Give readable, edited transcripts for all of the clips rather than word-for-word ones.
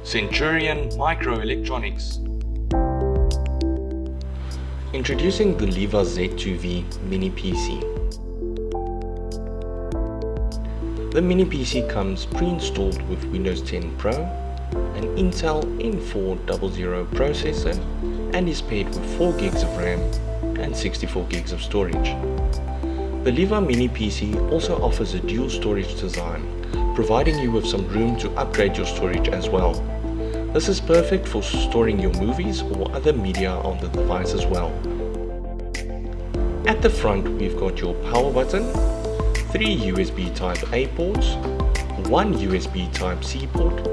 Centurion Microelectronics. Introducing the LIVA-Z2V mini PC. The mini PC comes pre-installed with Windows 10 Pro, an Intel N4100 processor, and is paired with 4 GB of RAM and 64 GB of storage. The LIVA mini PC also offers a dual storage design, providing you with some room to upgrade your storage as well. This is perfect for storing your movies or other media on the device as well. At the front we've got your power button, 3 USB Type A ports, 1 USB Type C port,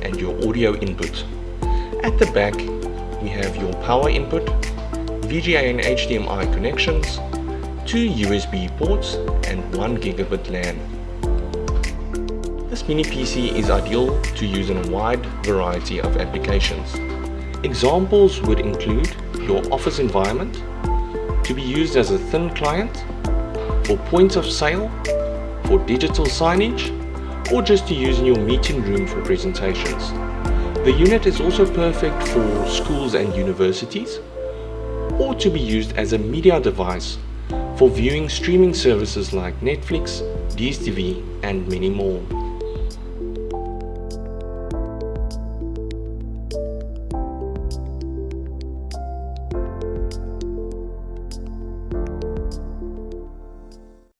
and your audio input. At the back we have your power input, VGA and HDMI connections, 2 USB ports and 1 gigabit LAN. This mini PC is ideal to use in a wide variety of applications. Examples would include your office environment, to be used as a thin client, for points of sale, for digital signage, or just to use in your meeting room for presentations. The unit is also perfect for schools and universities, or to be used as a media device for viewing streaming services like Netflix, DStv, and many more.